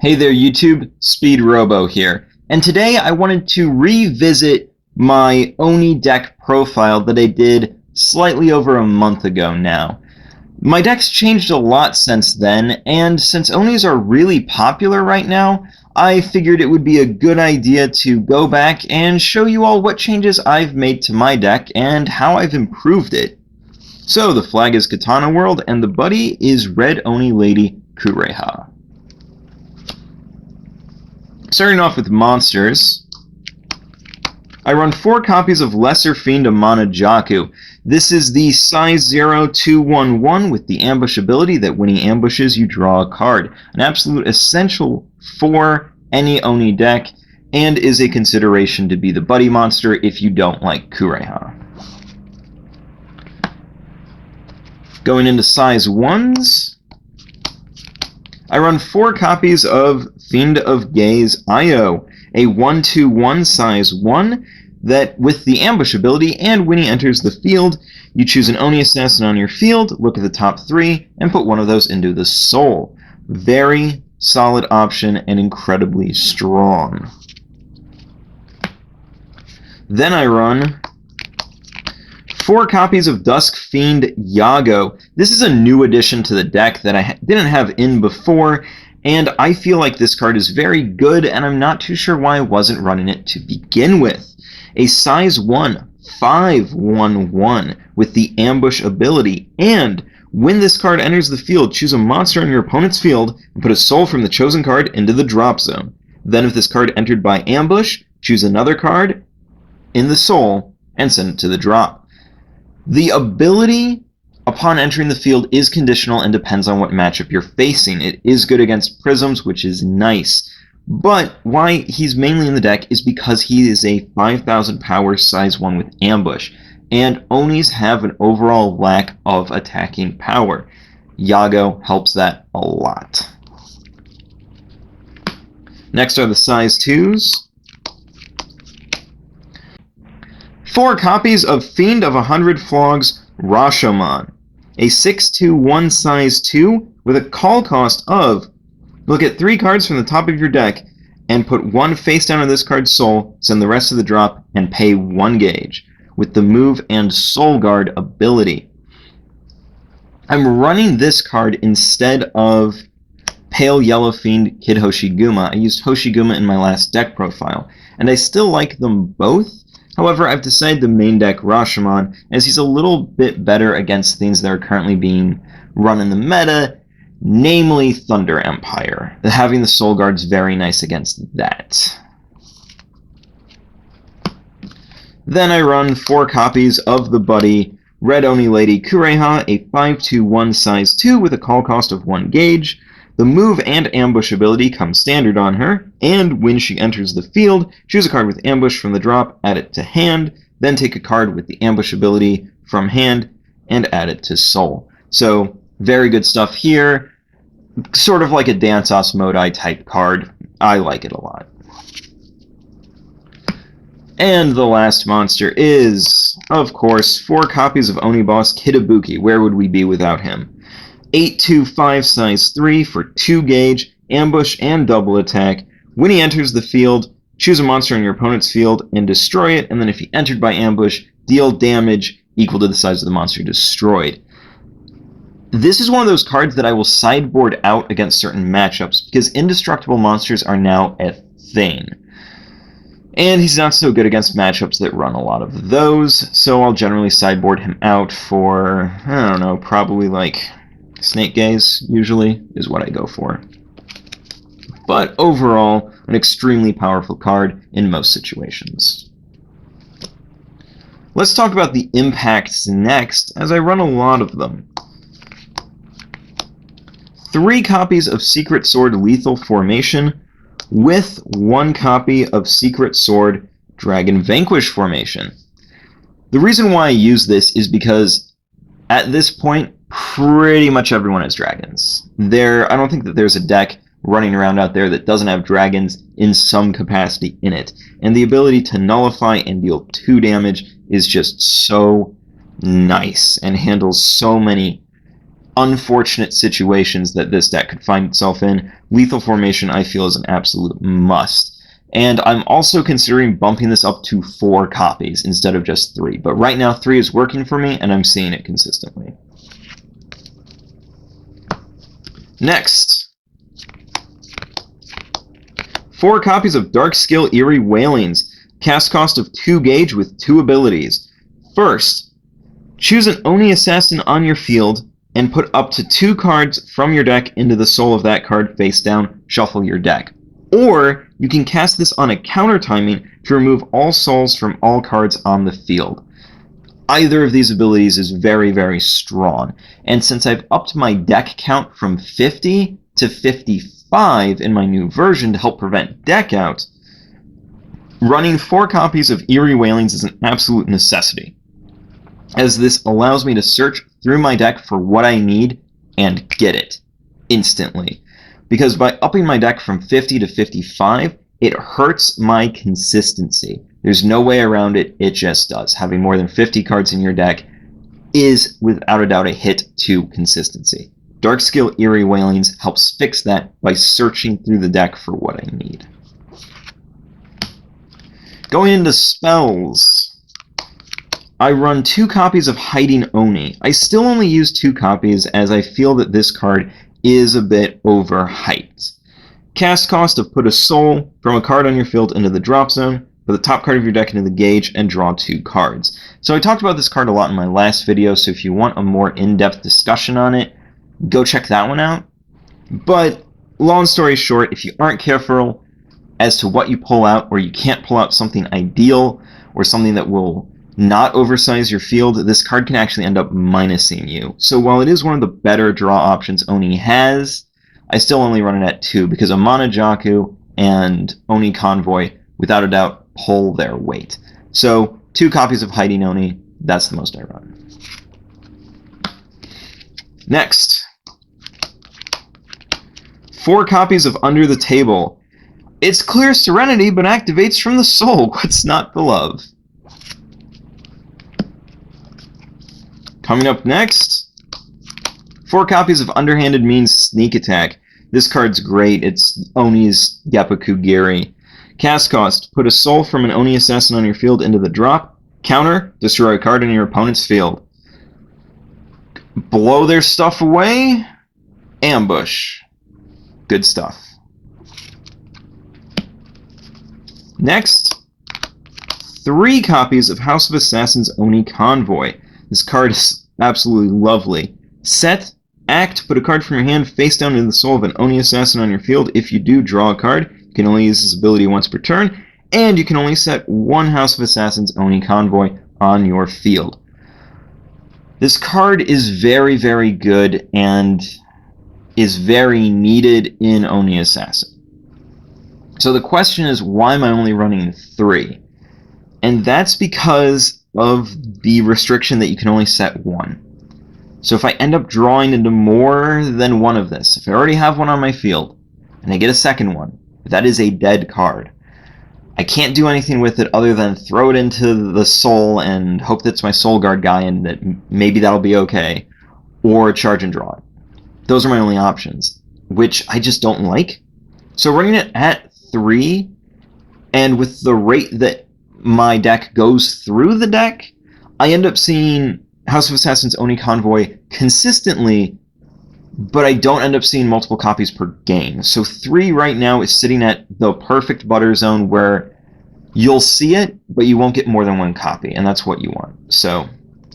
Hey there YouTube, Speedrobo here, and today I wanted to revisit my Oni deck profile that I did slightly over a month ago now. My deck's changed a lot since then, and since Onis are really popular right now, I figured it would be a good idea to go back and show you all what changes I've made to my deck and how I've improved it. So the flag is Katana World, and the buddy is Red Oni Lady Kureha. Starting off with monsters, I run 4 copies of Lesser Fiend Amana Jaku. This is the size 0 2/1/1 with the ambush ability that when he ambushes you draw a card. An absolute essential for any Oni deck, and is a consideration to be the buddy monster if you don't like Kureha. Going into size 1s, I run 4 copies of Fiend of Gaze Io, a 1/1 size 1 that with the ambush ability, and when he enters the field, you choose an Oni assassin on your field, look at the top 3, and put one of those into the soul. Very solid option and incredibly strong. Then I run 4 copies of Dusk Fiend Yago. This is a new addition to the deck that I didn't have in before, and I feel like this card is very good, and I'm not too sure why I wasn't running it to begin with. A size 1, 5/1/1 with the ambush ability, and when this card enters the field, choose a monster on your opponent's field and put a soul from the chosen card into the drop zone. Then if this card entered by ambush, choose another card in the soul and send it to the drop. The ability upon entering the field is conditional and depends on what matchup you're facing. It is good against Prisms, which is nice. But why he's mainly in the deck is because he is a 5,000 power size 1 with ambush. And Onis have an overall lack of attacking power. Yago helps that a lot. Next are the size 2s. 4 copies of Fiend of 100 Flogs Rashomon, a 6/1 size 2 with a call cost of, look at 3 cards from the top of your deck and put 1 face down on this card's soul, send the rest of the drop, and pay 1 gauge with the move and soul guard ability. I'm running this card instead of Pale Yellow Fiend Kid Hoshiguma. I used Hoshiguma in my last deck profile, and I still like them both. However, I've decided to main deck Rashomon, as he's a little bit better against things that are currently being run in the meta, namely Thunder Empire. Having the Soul Guard's very nice against that. Then I run 4 copies of the buddy Red Oni Lady Kureha, a 5/1 size 2 with a call cost of 1 gauge. The move and ambush ability come standard on her, and when she enters the field, choose a card with ambush from the drop, add it to hand, then take a card with the ambush ability from hand, and add it to soul. So, very good stuff here. Sort of like a Dance Osmodai type card. I like it a lot. And the last monster is, of course, 4 copies of Oni Boss Kitabuki. Where would we be without him? 8/5 size 3 for 2 gauge, ambush, and double attack. When he enters the field, choose a monster on your opponent's field and destroy it, and then if he entered by ambush, deal damage equal to the size of the monster destroyed. This is one of those cards that I will sideboard out against certain matchups, because indestructible monsters are now a thing. And he's not so good against matchups that run a lot of those, so I'll generally sideboard him out for, I don't know, probably like Snake Gaze, usually, is what I go for. But overall, an extremely powerful card in most situations. Let's talk about the impacts next, as I run a lot of them. 3 copies of Secret Sword Lethal Formation, with 1 copy of Secret Sword Dragon Vanquish Formation. The reason why I use this is because at this point, pretty much everyone has dragons. I don't think that there's a deck running around out there that doesn't have dragons in some capacity in it. And the ability to nullify and deal 2 damage is just so nice and handles so many unfortunate situations that this deck could find itself in, Lethal Formation I feel is an absolute must. And I'm also considering bumping this up to 4 copies instead of just 3. But right now 3 is working for me, and I'm seeing it consistently. Next, 4 copies of Darkskill Eerie Wailings. Cast cost of 2 gauge with 2 abilities. First, choose an Oni Assassin on your field and put up to 2 cards from your deck into the soul of that card face down, shuffle your deck. Or you can cast this on a counter timing to remove all souls from all cards on the field. Either of these abilities is very, very strong. And since I've upped my deck count from 50 to 55 in my new version to help prevent deck out, running 4 copies of Eerie Wailings is an absolute necessity, as this allows me to search through my deck for what I need and get it instantly. Because by upping my deck from 50 to 55, it hurts my consistency. There's no way around it, it just does. Having more than 50 cards in your deck is, without a doubt, a hit to consistency. Darkskill Eerie Wailings helps fix that by searching through the deck for what I need. Going into spells, I run 2 copies of Hiding Oni. I still only use 2 copies as I feel that this card is a bit overhyped. Cast cost of put a soul from a card on your field into the drop zone, put the top card of your deck into the gauge, and draw 2 cards. So I talked about this card a lot in my last video, so if you want a more in-depth discussion on it, go check that one out. But long story short, if you aren't careful as to what you pull out, or you can't pull out something ideal, or something that will not oversize your field, this card can actually end up minusing you. So while it is one of the better draw options Oni has, I still only run it at 2, because Amana Jaku and Oni Convoy, without a doubt, pull their weight. So 2 copies of Hiding Oni, that's the most I run. Next, 4 copies of Under the Table. It's clear Serenity, but activates from the soul. What's not to love? Coming up next, 4 copies of Underhanded Means Sneak Attack. This card's great. It's Oni's Geppuku Giri. Cast cost, put a soul from an Oni Assassin on your field into the drop. Counter, destroy a card in your opponent's field. Blow their stuff away. Ambush. Good stuff. Next, 3 copies of House of Assassins Oni Convoy. This card is absolutely lovely. Set, act, put a card from your hand face down into the soul of an Oni Assassin on your field. If you do, draw a card. You can only use this ability once per turn, and you can only set 1 House of Assassins Oni Convoy on your field. This card is very, very good and is very needed in Oni Assassin. So the question is, why am I only running 3? And that's because of the restriction that you can only set 1. So if I end up drawing into more than 1 of this, if I already have 1 on my field, and I get a second one, that is a dead card. I can't do anything with it other than throw it into the soul and hope that's my soul guard guy and that maybe that'll be okay, or charge and draw it. Those are my only options, which I just don't like. So running it at 3, and with the rate that my deck goes through the deck, I end up seeing House of Assassins Oni Convoy consistently, but I don't end up seeing multiple copies per game. So 3 right now is sitting at the perfect butter zone where you'll see it, but you won't get more than 1 copy, and that's what you want. So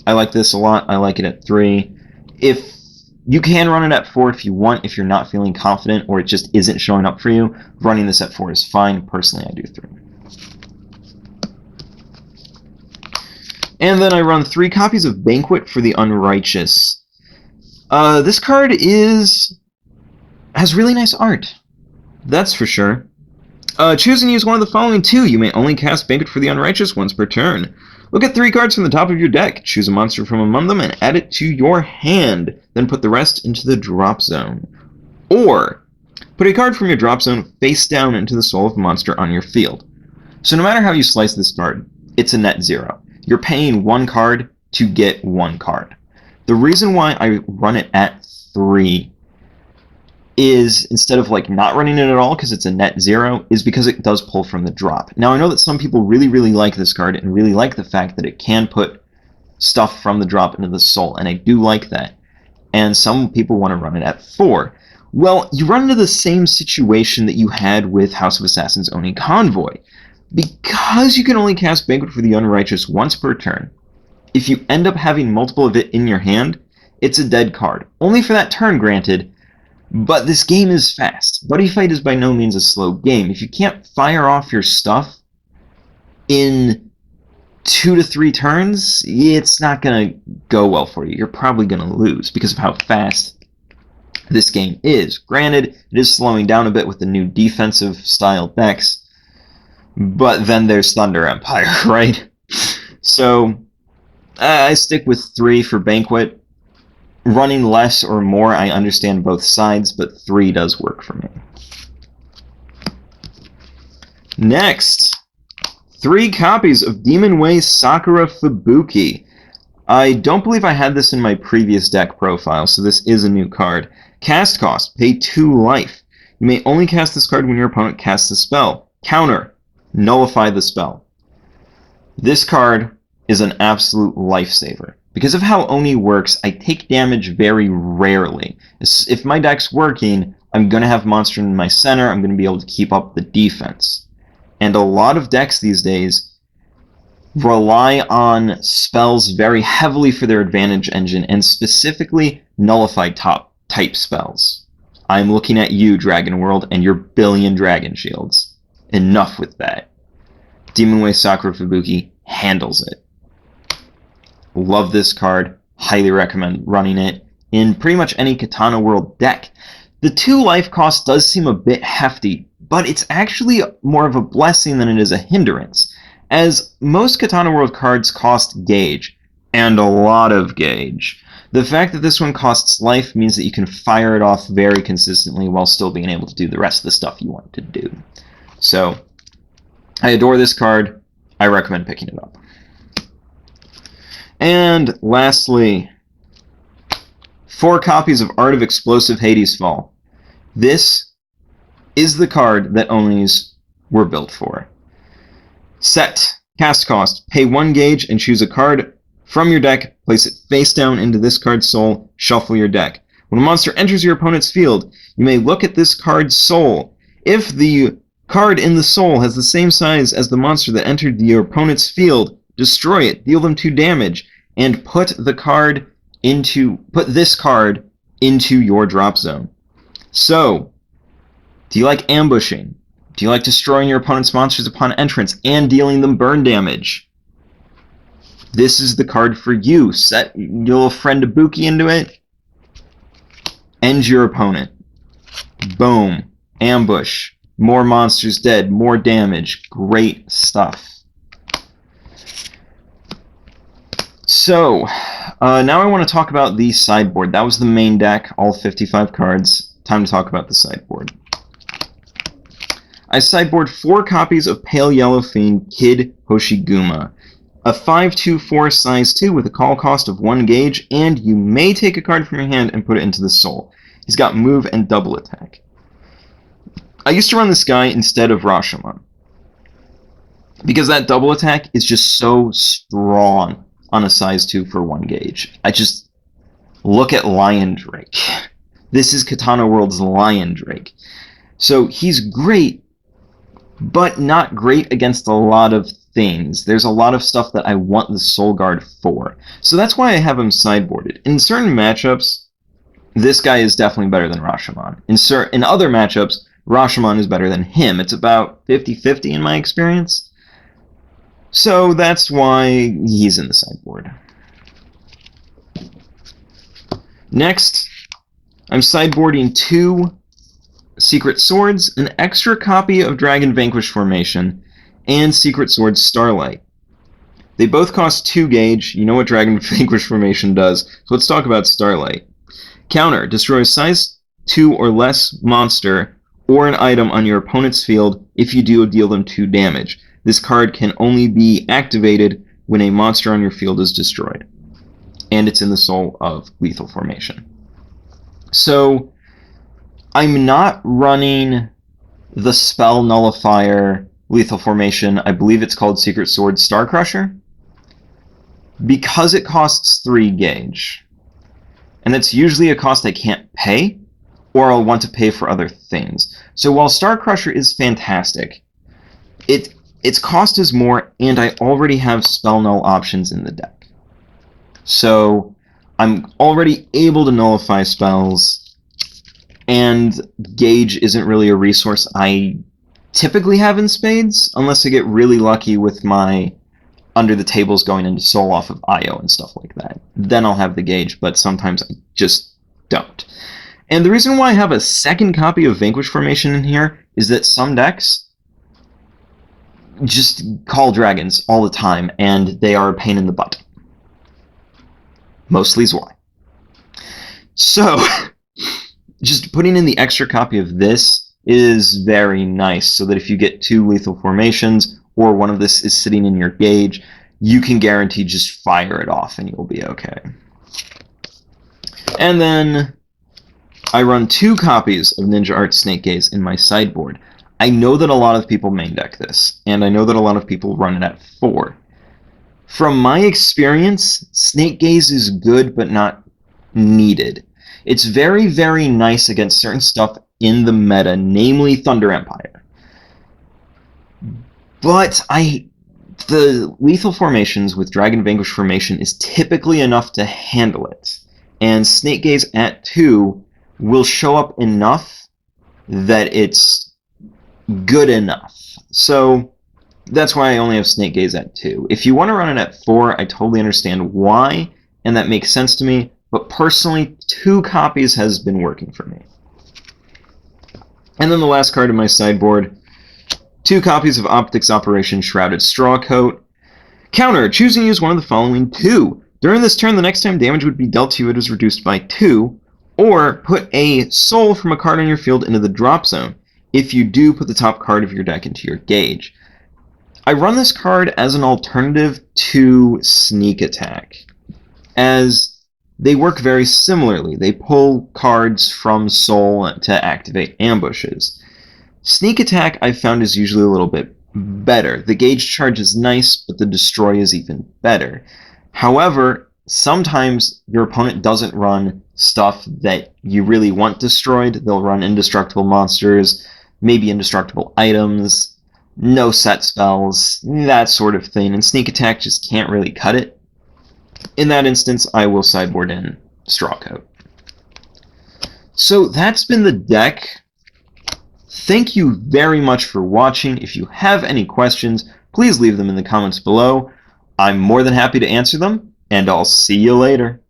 I like this a lot. I like it at 3. If you can run it at 4 if you want, if you're not feeling confident or it just isn't showing up for you, running this at 4 is fine. Personally, I do 3. And then I run 3 copies of Banquet for the Unrighteous. This card has really nice art. That's for sure. Choose and use one of the following 2. You may only cast Banquet for the Unrighteous once per turn. Look at 3 cards from the top of your deck. Choose a monster from among them and add it to your hand. Then put the rest into the drop zone. Or, put a card from your drop zone face down into the soul of a monster on your field. So no matter how you slice this card, it's a net 0. You're paying 1 card to get 1 card. The reason why I run it at 3 is, instead of like not running it at all because it's a net 0, is because it does pull from the drop. Now I know that some people really, really like this card and really like the fact that it can put stuff from the drop into the soul, and I do like that. And some people want to run it at 4. Well, you run into the same situation that you had with House of Assassins Oni Convoy. Because you can only cast Banquet for the Unrighteous once per turn, if you end up having multiple of it in your hand, it's a dead card. Only for that turn, granted, but this game is fast. Buddy Fight is by no means a slow game. If you can't fire off your stuff in 2 to 3 turns, it's not going to go well for you. You're probably going to lose because of how fast this game is. Granted, it is slowing down a bit with the new defensive style decks, but then there's Thunder Empire, right? So I stick with 3 for Banquet. Running less or more, I understand both sides, but 3 does work for me. Next, 3 copies of Demon Way Sakura Fubuki. I don't believe I had this in my previous deck profile, so this is a new card. Cast cost, pay 2 life. You may only cast this card when your opponent casts a spell. Counter, nullify the spell. This card is an absolute lifesaver. Because of how Oni works, I take damage very rarely. If my deck's working, I'm going to have monster in my center, I'm going to be able to keep up the defense. And a lot of decks these days rely on spells very heavily for their advantage engine, and specifically nullified type spells. I'm looking at you, Dragon World, and your billion Dragon Shields. Enough with that. Demon Way Sakura Fubuki handles it. Love this card. Highly recommend running it in pretty much any Katana World deck. The 2 life cost does seem a bit hefty, but it's actually more of a blessing than it is a hindrance, as most Katana World cards cost gauge, and a lot of gauge. The fact that this one costs life means that you can fire it off very consistently while still being able to do the rest of the stuff you want to do. So, I adore this card. I recommend picking it up. And lastly, 4 copies of Art of Explosive Hades Fall. This is the card that Onis were built for. Set, cast cost, pay 1 gauge and choose a card from your deck, place it face down into this card's soul, shuffle your deck. When a monster enters your opponent's field, you may look at this card's soul. If the card in the soul has the same size as the monster that entered your opponent's field, destroy it, deal them 2 damage, and put this card into your drop zone. So, do you like ambushing? Do you like destroying your opponent's monsters upon entrance and dealing them burn damage? This is the card for you. Set your little friend Ibuki into it. End your opponent. Boom. Ambush. More monsters dead. More damage. Great stuff. So, now I want to talk about the sideboard. That was the main deck, all 55 cards. Time to talk about the sideboard. I sideboard 4 copies of Pale Yellow Fiend Kid Hoshiguma. A 5/2/4 size 2 with a call cost of 1 gauge, and you may take a card from your hand and put it into the soul. He's got move and double attack. I used to run this guy instead of Rashomon, because that double attack is just so strong on a size 2 for 1 gauge. I just look at Lion Drake. This is Katana World's Lion Drake. So he's great, but not great against a lot of things. There's a lot of stuff that I want the Soul Guard for. So that's why I have him sideboarded. In certain matchups, this guy is definitely better than Rashomon. In other matchups, Rashomon is better than him. It's about 50-50 in my experience. So that's why he's in the sideboard. Next, I'm sideboarding 2 Secret Swords, an extra copy of Dragon Vanquish Formation, and Secret Swords Starlight. They both cost 2 gauge. You know what Dragon Vanquish Formation does, so let's talk about Starlight. Counter, destroy a size 2 or less monster or an item on your opponent's field. If you do, deal them 2 damage. This card can only be activated when a monster on your field is destroyed. and it's in the soul of Lethal Formation. So I'm not running the spell nullifier Lethal Formation. I believe it's called Secret Sword Star Crusher, because it costs 3 gauge. And it's usually a cost I can't pay, or I'll want to pay for other things. So while Star Crusher is fantastic, its cost is more, and I already have spell null options in the deck. So I'm already able to nullify spells, and gauge isn't really a resource I typically have in spades, unless I get really lucky with my under the tables going into soul off of IO and stuff like that. Then I'll have the gauge, but sometimes I just don't. And the reason why I have a second copy of Vanquish Formation in here is that some decks just call dragons all the time, and they are a pain in the butt. Mostly is why. So, just putting in the extra copy of this is very nice, so that if you get 2 lethal formations, or one of this is sitting in your gauge, you can guarantee just fire it off and you'll be okay. And then I run 2 copies of Ninja Art Snake Gaze in my sideboard. I know that a lot of people main deck this, and I know that a lot of people run it at 4. From my experience, Snake Gaze is good but not needed. It's very, very nice against certain stuff in the meta, namely Thunder Empire. But the lethal formations with Dragon Vanquish Formation is typically enough to handle it. And Snake Gaze at 2 will show up enough that it's good enough. So that's why I only have Snake Gaze at 2. If you want to run it at 4, I totally understand why, and that makes sense to me. But personally, 2 copies has been working for me. And then the last card in my sideboard, 2 copies of Optics Operation Shrouded Strawcoat. Counter, choose and use one of the following 2. During this turn, the next time damage would be dealt to you, it is reduced by 2. Or put a soul from a card on your field into the drop zone. If you do, put the top card of your deck into your gauge. I run this card as an alternative to Sneak Attack, as they work very similarly. They pull cards from soul to activate ambushes. Sneak Attack, I've found, is usually a little bit better. The gauge charge is nice, but the destroy is even better. However, sometimes your opponent doesn't run stuff that you really want destroyed. They'll run indestructible monsters, maybe indestructible items, no set spells, that sort of thing, and Sneak Attack just can't really cut it. In that instance, I will sideboard in Strawcoat. So that's been the deck. Thank you very much for watching. If you have any questions, please leave them in the comments below. I'm more than happy to answer them, and I'll see you later.